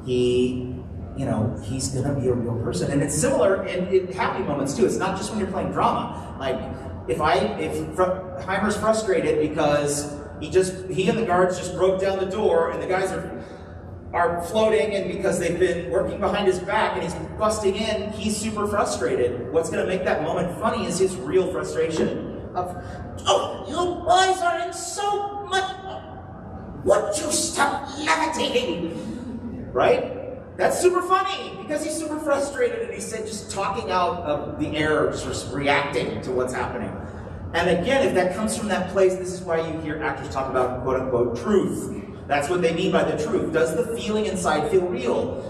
he's gonna be a real person. And it's similar in happy moments too. It's not just when you're playing drama. Like, if Heimer's frustrated because he and the guards just broke down the door and the guys are floating, and because they've been working behind his back and he's busting in, he's super frustrated. What's going to make that moment funny is his real frustration of, oh, you boys are in so much, would you stop levitating? Right? That's super funny because he's super frustrated and he's just talking out of the air, just reacting to what's happening. And again, if that comes from that place, this is why you hear actors talk about quote unquote truth. That's what they mean by the truth. Does the feeling inside feel real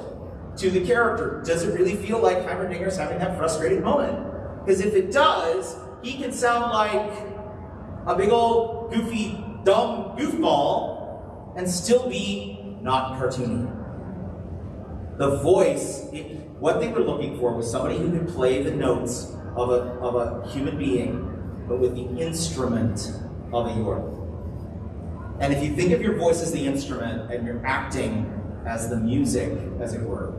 to the character? Does it really feel like Heimerdinger's having that frustrated moment? Because if it does, he can sound like a big old goofy, dumb goofball and still be not cartoony. The voice, what they were looking for was somebody who could play the notes of a human being, but with the instrument of a yodel. And if you think of your voice as the instrument and you're acting as the music, as it were,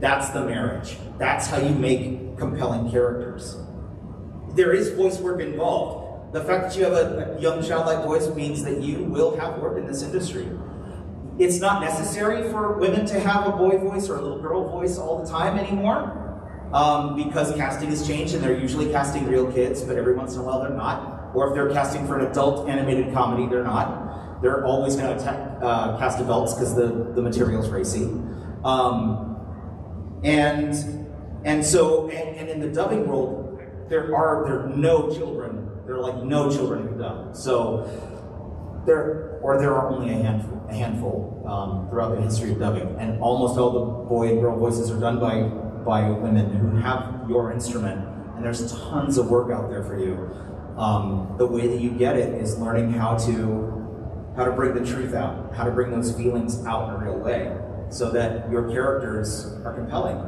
that's the marriage. That's how you make compelling characters. There is voice work involved. The fact that you have a young childlike voice means that you will have work in this industry. It's not necessary for women to have a boy voice or a little girl voice all the time anymore, because casting has changed and they're usually casting real kids, but every once in a while they're not. Or if they're casting for an adult animated comedy, they're not. They're always going to cast adults because the material's racy. And in the dubbing world, there are no children. There are like no children who dub. So there are only a handful throughout the history of dubbing, and almost all the boy and girl voices are done by women who have your instrument. And there's tons of work out there for you. The way that you get it is learning how to bring the truth out, how to bring those feelings out in a real way, so that your characters are compelling.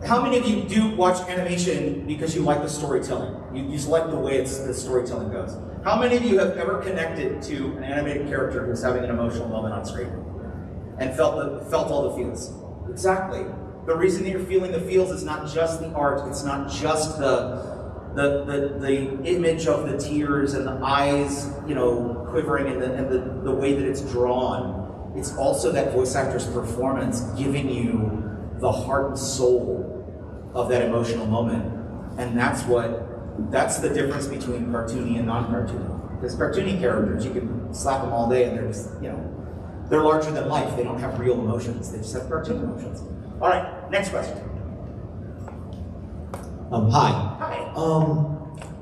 How many of you do watch animation because you like the storytelling? You just like the way the storytelling goes. How many of you have ever connected to an animated character who's having an emotional moment on screen and felt all the feels? Exactly. The reason that you're feeling the feels is not just the art, it's not just the image of the tears and the eyes, you know, quivering and the way that it's drawn. It's also that voice actor's performance giving you the heart and soul of that emotional moment. And that's the difference between cartoony and non-cartoony. Because cartoony characters, you can slap them all day and they're just, you know, they're larger than life. They don't have real emotions. They just have cartoon emotions. All right, next question. Hi. Hi.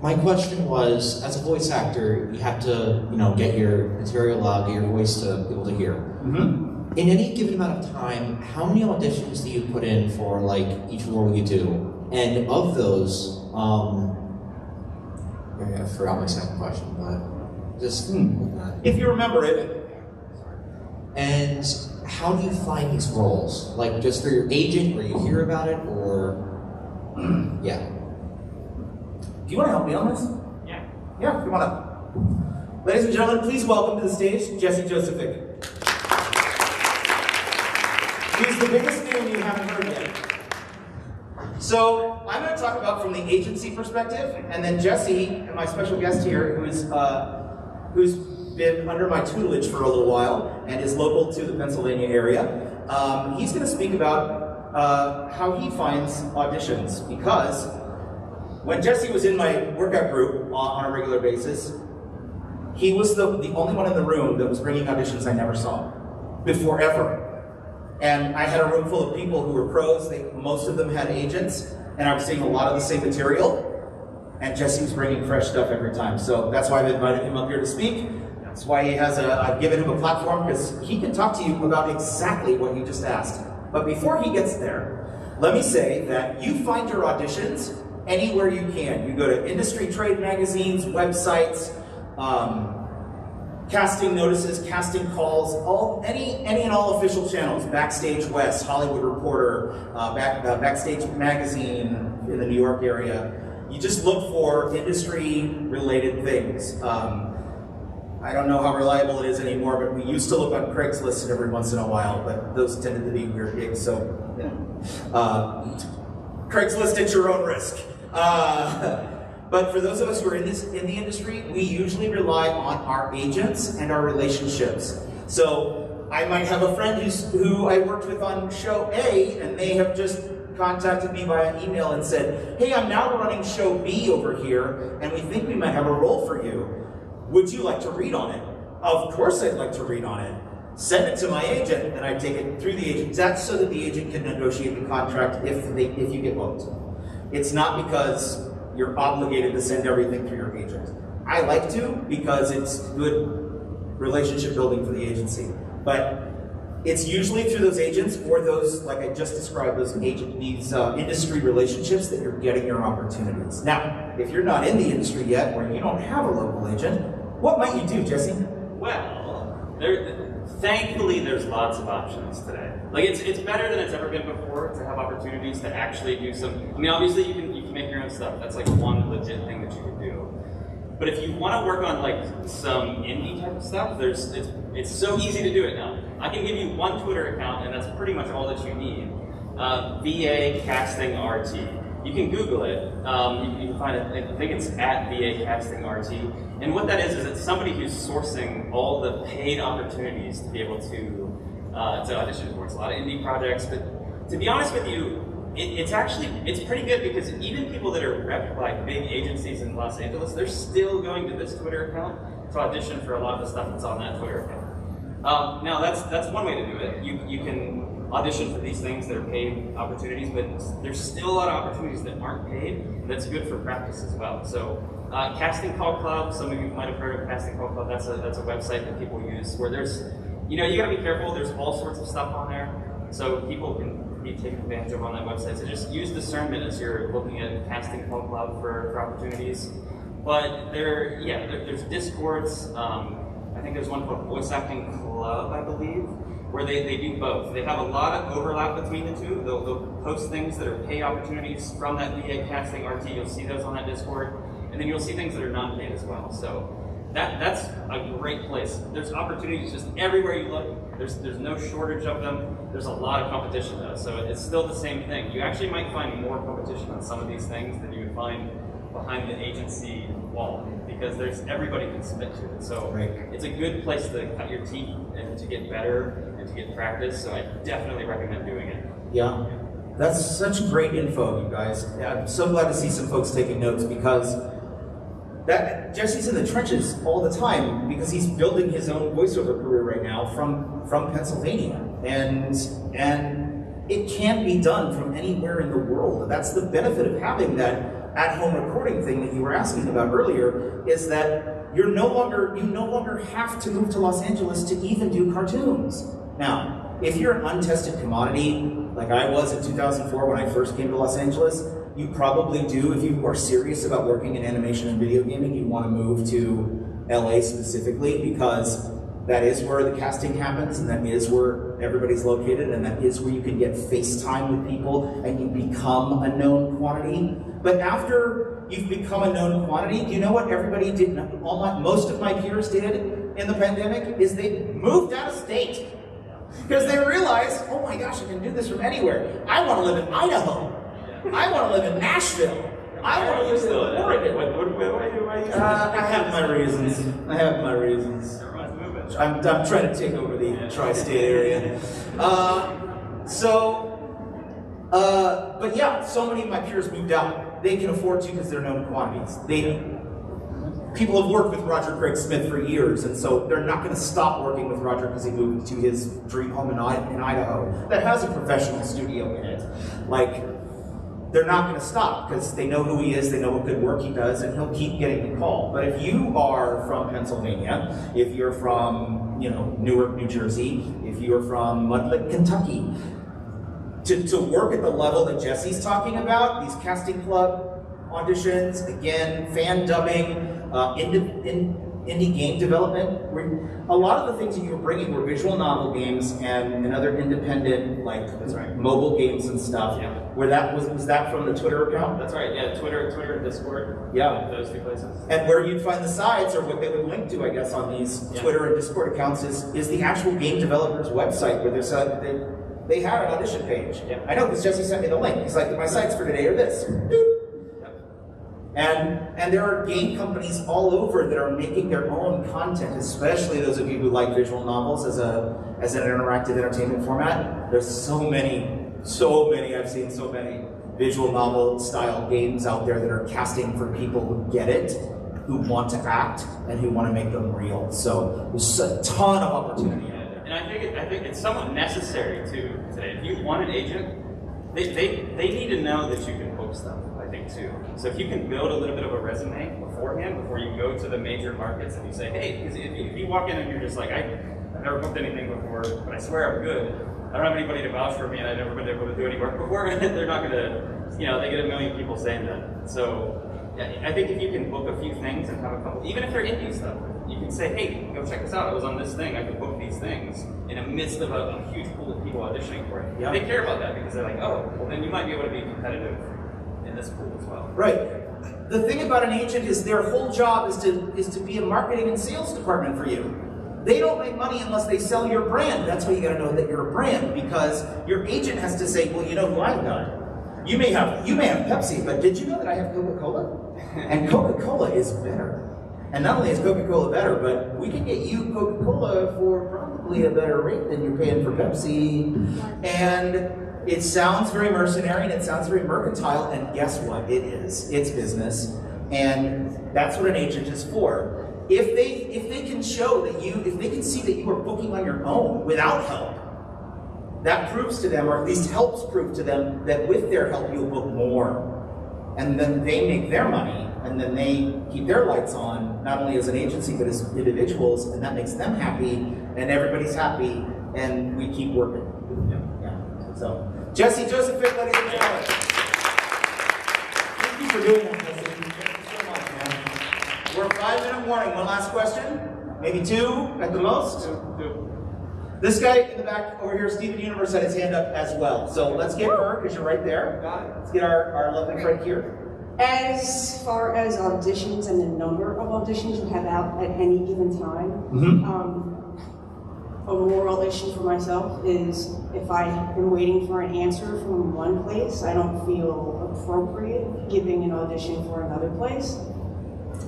My question was, as a voice actor, you have to, you know, get your material out, get your voice to people to hear. Mm-hmm. In any given amount of time, how many auditions do you put in for, like, each role you do? And of those, I forgot my second question, but just if you remember it. And how do you find these roles? Like, just through your agent, or you hear about it, or yeah. Do you want to help me on this? Yeah. Yeah, come on up. Ladies and gentlemen, please welcome to the stage Jesse Josephic. He's the biggest name you haven't heard yet. So I'm going to talk about from the agency perspective, and then Jesse, and my special guest here, who's been under my tutelage for a little while and is local to the Pennsylvania area. He's going to speak about how he finds auditions, because when Jesse was in my workout group on a regular basis, he was the only one in the room that was bringing auditions I never saw before ever. And I had a room full of people who were pros. Most of them had agents, and I was seeing a lot of the same material. And Jesse was bringing fresh stuff every time. So that's why I've invited him up here to speak. That's why I've given him a platform, because he can talk to you about exactly what you just asked. But before he gets there, let me say that you find your auditions anywhere you can. You go to industry trade magazines, websites, casting notices, casting calls, any and all official channels, Backstage West, Hollywood Reporter, Backstage Magazine in the New York area. You just look for industry-related things. I don't know how reliable it is anymore, but we used to look on Craigslist every once in a while, but those tended to be weird gigs, so, you know. Craigslist at your own risk. But for those of us who are in the industry, we usually rely on our agents and our relationships. So I might have a friend who I worked with on show A, and they have just contacted me via email and said, hey, I'm now running show B over here, and we think we might have a role for you. Would you like to read on it? Of course I'd like to read on it. Send it to my agent, and I take it through the agent. That's so that the agent can negotiate the contract if you get booked. It's not because you're obligated to send everything through your agent. I like to, because it's good relationship building for the agency. But it's usually through those agents or those, like I just described, these industry relationships that you're getting your opportunities. Now, if you're not in the industry yet, or you don't have a local agent, what might you do, Jesse? Well, thankfully there's lots of options today. Like it's better than it's ever been before to have opportunities to actually do some. I mean, obviously you can make your own stuff. That's like one legit thing that you can do. But if you want to work on like some indie type of stuff, it's so easy to do it now. I can give you one Twitter account, and that's pretty much all that you need. VA Casting RT. You can Google it. You can find it. I think it's at VA Casting RT. And what that is it's somebody who's sourcing all the paid opportunities to be able to audition for. It's a lot of indie projects, but to be honest with you, it's pretty good, because even people that are repped by big agencies in Los Angeles, they're still going to this Twitter account to audition for a lot of the stuff that's on that Twitter account. Now that's one way to do it. You can audition for these things that are paid opportunities, but there's still a lot of opportunities that aren't paid. That's good for practice as well. So Casting Call Club, some of you might have heard of Casting Call Club. That's a website that people use where there's, you gotta be careful. There's all sorts of stuff on there, so people can be taken advantage of on that website. So just use discernment as you're looking at Casting Call Club for opportunities. But there's Discords. I think there's one called Voice Acting Club, I believe, where they do both. They have a lot of overlap between the two. They'll post things that are paid opportunities from that VA Casting RT. You'll see those on that Discord. And then you'll see things that are non-paid as well. So that's a great place. There's opportunities just everywhere you look. There's no shortage of them. There's a lot of competition though, so it's still the same thing. You actually might find more competition on some of these things than you would find behind the agency wall, because everybody can submit to it. So it's a good place to cut your teeth and to get better and to get practice. So I definitely recommend doing it. Yeah. That's such great info, you guys. Yeah, I'm so glad to see some folks taking notes, because Jesse's in the trenches all the time, because he's building his own voiceover career right now from Pennsylvania. And it can't be done from anywhere in the world. That's the benefit of having that at-home recording thing that you were asking about earlier, is that you no longer have to move to Los Angeles to even do cartoons. Now, if you're an untested commodity, like I was in 2004 when I first came to Los Angeles, you probably do, if you are serious about working in animation and video gaming, you want to move to LA specifically, because that is where the casting happens, and that is where everybody's located, and that is where you can get FaceTime with people and you become a known quantity. But after you've become a known quantity, do you know what everybody did, most of my peers did in the pandemic, is they moved out of state. Because they realized, oh my gosh, I can do this from anywhere. I want to live in Idaho. I want to live in Nashville. I want to live in Oregon. I have my reasons. I'm trying to take over the tri-state area. But yeah, so many of my peers moved out. They can afford to because they're known quantities. People have worked with Roger Craig Smith for years, and so they're not going to stop working with Roger because he moved to his dream home in Idaho that has a professional studio in it. Like, they're not going to stop because they know who he is, they know what good work he does, and he'll keep getting the call. But if you are from Pennsylvania, if you're from, Newark, New Jersey, if you're from Mud Lake, Kentucky, to work at the level that Jesse's talking about, these casting club auditions, again, fan dubbing, indie game development. A lot of the things that you were bringing were visual novel games and other independent, like mobile games and stuff. Yeah. Where that was that from the Twitter account? That's right. Yeah, Twitter and Discord. Yeah, those two places. And where you'd find the sites, or what they would link to, I guess, on these Twitter and Discord accounts is the actual game developer's website, where they had an audition page. Yeah. I know because Jesse sent me the link. He's like, my sites for today are this. And there are game companies all over that are making their own content, especially those of you who like visual novels as an interactive entertainment format. There's so many, I've seen so many visual novel style games out there that are casting for people who get it, who want to act, and who want to make them real. So there's a ton of opportunity. And I think it's somewhat necessary too today. If you want an agent, they need to know that you can book stuff, I think too. So if you can build a little bit of a resume beforehand, before you go to the major markets and you say, hey, because if you walk in and you're just like, I've never booked anything before, but I swear I'm good. I don't have anybody to vouch for me and I've never been able to do any work before, they're not gonna, they get a million people saying that. So yeah, I think if you can book a few things and have a couple, even if they're indie stuff, you can say, hey, go check this out. I was on this thing. I could book these things in the midst of a huge pool of people auditioning for it. Yeah. They care about that because they're like, oh, well then you might be able to be competitive in this pool as well. Right. The thing about an agent is their whole job is to be a marketing and sales department for you. They don't make money unless they sell your brand. That's why you got to know that you're a brand, because your agent has to say, well, you know who I've got. You may have Pepsi, but did you know that I have Coca-Cola? And Coca-Cola is better. And not only is Coca-Cola better, but we can get you Coca-Cola for probably a better rate than you're paying for Pepsi. And it sounds very mercenary and it sounds very mercantile, and guess what? It is. It's business. And that's what an agent is for. If they can show that if they can see that you are booking on your own without help, that proves to them, or at least helps prove to them, that with their help you'll book more. And then they make their money, and then they keep their lights on, not only as an agency, but as individuals, and that makes them happy, and everybody's happy, and we keep working. Yeah. So, Jesse Josephine, ladies and gentlemen. Thank you for doing that, Jesse. Thank you so much, man. We're 5-minute warning. One last question? Maybe two at the most? Two. This guy in the back over here, Steven Universe, had his hand up as well. So let's get her, because you're right there. Got it. Let's get our lovely friend here. As far as auditions and the number of auditions you have out at any given time, a moral issue for myself is if I am waiting for an answer from one place, I don't feel appropriate giving an audition for another place.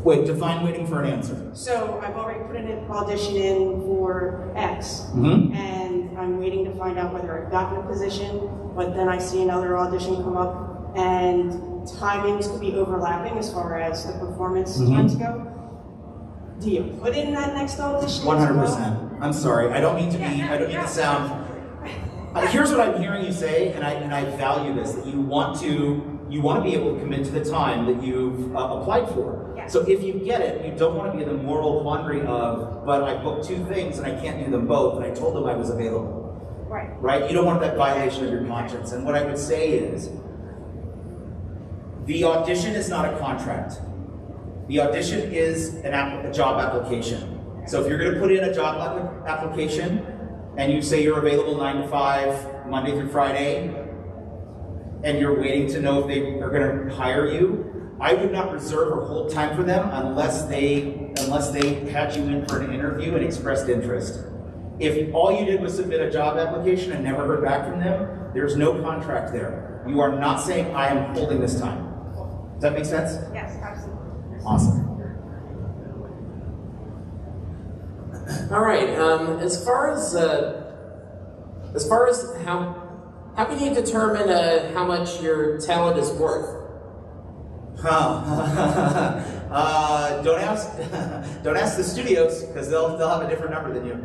Wait, define waiting for an answer. So I've already put an audition in for X, and I'm waiting to find out whether I've gotten a position, but then I see another audition come up, and timings could be overlapping as far as the performance times go. Do you put in that next audition? 100%. I'm sorry. I don't mean to be. I don't mean to sound. Here's what I'm hearing you say, and I value this: that you want to be able to commit to the time that you've applied for. Yes. So if you get it, you don't want to be in the moral quandary of, but I booked 2 things and I can't do them both, and I told them I was available. Right. Right? You don't want that violation of your conscience. And what I would say is, the audition is not a contract. The audition is a job application. So if you're going to put in a job application and you say you're available 9 to 5, Monday through Friday, and you're waiting to know if they are going to hire you, I would not reserve or hold time for them unless they had you in for an interview and expressed interest. If all you did was submit a job application and never heard back from them, there's no contract there. You are not saying, I am holding this time. Does that make sense? Yes, absolutely. Awesome. All right. As far as how can you determine how much your talent is worth? Don't ask the studios, because they'll have a different number than you.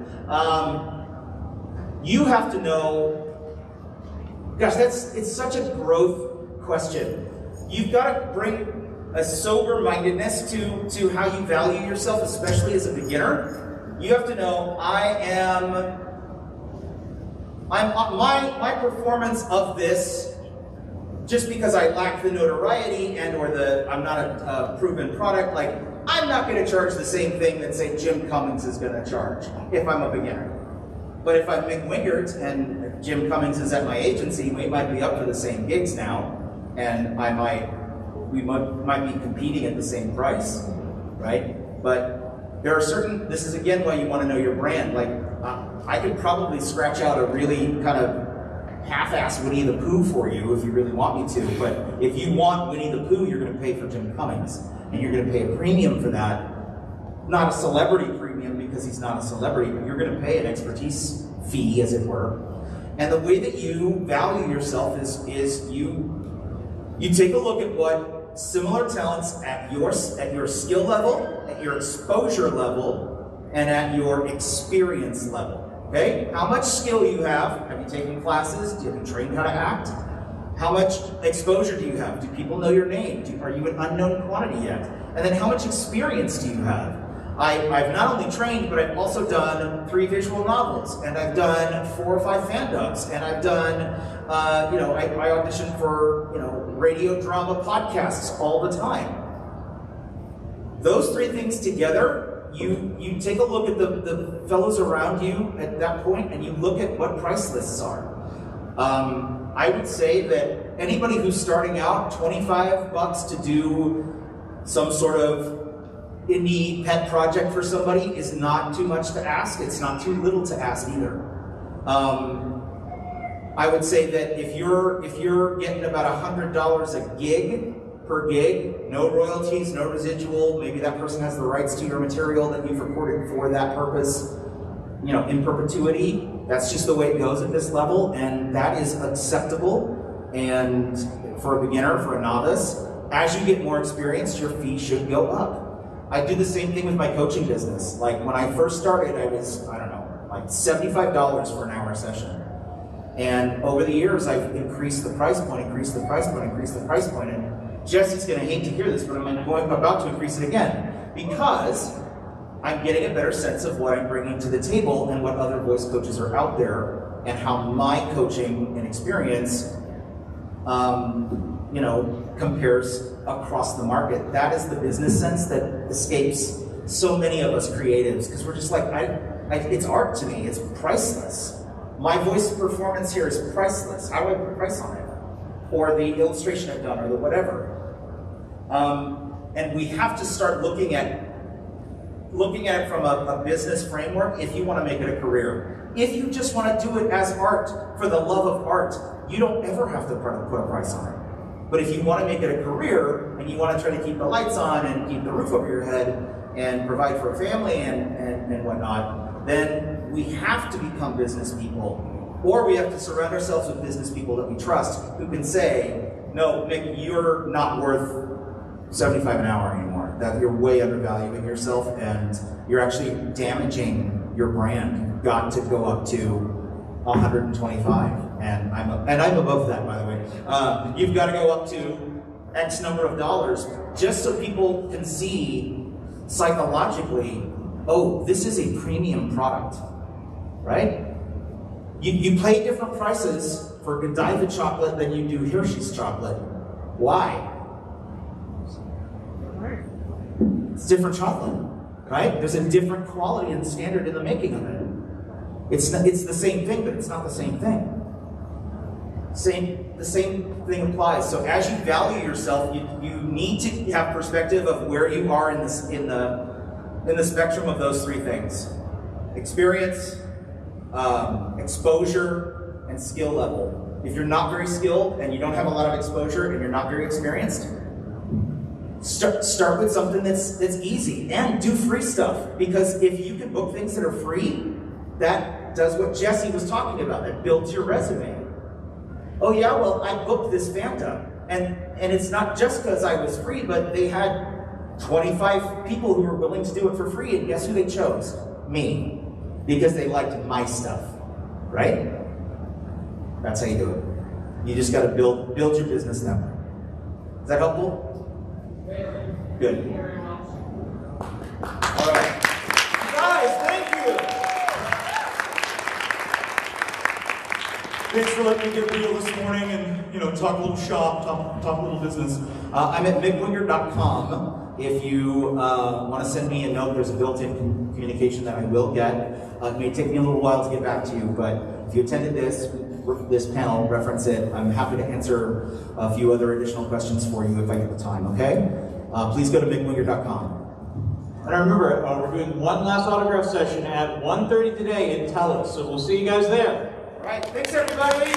You have to know. Gosh, it's such a growth question. You've got to bring a sober-mindedness to how you value yourself, especially as a beginner. You have to know, my performance of this, just because I lack the notoriety or I'm not a proven product, like, I'm not going to charge the same thing that, say, Jim Cummings is going to charge if I'm a beginner. But if I'm Mick Wingert and Jim Cummings is at my agency, we might be up for the same gigs now, and we might be competing at the same price, right? But there are certain, this is again why you want to know your brand. Like, I could probably scratch out a really kind of half-ass Winnie the Pooh for you if you really want me to, but if you want Winnie the Pooh, you're going to pay for Jim Cummings, and you're going to pay a premium for that. Not a celebrity premium because he's not a celebrity, but you're going to pay an expertise fee, as it were. And the way that you value yourself is you take a look at what similar talents at your skill level, at your exposure level, and at your experience level. Okay? How much skill you have you taken classes? Have you trained how to act? How much exposure do you have? Do people know your name? Are you an unknown quantity yet? And then how much experience do you have? I've not only trained, but I've also done 3 visual novels, and I've done 4 or 5 fandoms, and I've done, I audition for, radio drama podcasts all the time. Those 3 things together, you take a look at the fellows around you at that point, and you look at what price lists are. I would say that anybody who's starting out, $25 to do some sort of indie pet project for somebody is not too much to ask. It's not too little to ask either. I would say that if you're getting about $100 a gig per gig, no royalties, no residual, maybe that person has the rights to your material that you've recorded for that purpose, in perpetuity. That's just the way it goes at this level, and that is acceptable. And for a beginner, for a novice, as you get more experience, your fee should go up. I do the same thing with my coaching business. Like, when I first started, I was, like $75 for an hour session. And over the years, I've increased the price point, and Jesse's gonna hate to hear this, but I'm about to increase it again, because I'm getting a better sense of what I'm bringing to the table and what other voice coaches are out there, and how my coaching and experience, compares across the market. That is the business sense that escapes so many of us creatives, because we're just like, it's art to me, it's priceless. My voice performance here is priceless. How do I put a price on it? Or the illustration I've done, or the whatever. And we have to start looking at looking at it from a business framework, if you want to make it a career. If you just want to do it as art, for the love of art, you don't ever have to put a price on it. But if you want to make it a career, and you want to try to keep the lights on and keep the roof over your head and provide for a family and whatnot, then we have to become business people. Or we have to surround ourselves with business people that we trust, who can say, no, Mick, you're not worth $75 an hour anymore. That you're way undervaluing yourself and you're actually damaging your brand. You've got to go up to 125. And I'm above that, by the way. You've got to go up to X number of dollars just so people can see psychologically, oh, this is a premium product, right? You pay different prices for Godiva chocolate than you do Hershey's chocolate. Why? It's different chocolate, right? There's a different quality and standard in the making of it. It's the same thing, but it's not the same thing. The same thing applies. So as you value yourself, you need to have perspective of where you are in the spectrum of those three things: experience, exposure, and skill level. If you're not very skilled and you don't have a lot of exposure and you're not very experienced, start with something that's easy and do free stuff. Because if you can book things that are free, that does what Jesse was talking about. That builds your resume. Oh yeah, well, I booked this fandom, and it's not just because I was free, but they had 25 people who were willing to do it for free, and guess who they chose? Me. Because they liked my stuff, right? That's how you do it. You just got to build your business that way. Is that helpful? Good. All right. Guys, thank you. Thanks for letting me get real this morning and talk a little shop, talk a little business. I'm at mickwingert.com. If you want to send me a note, there's a built-in communication that I will get. It may take me a little while to get back to you, but if you attended this panel, reference it. I'm happy to answer a few other additional questions for you if I get the time, okay? Please go to mickwingert.com. And remember, we're doing one last autograph session at 1:30 today in Telus, so we'll see you guys there. All right, thanks everybody.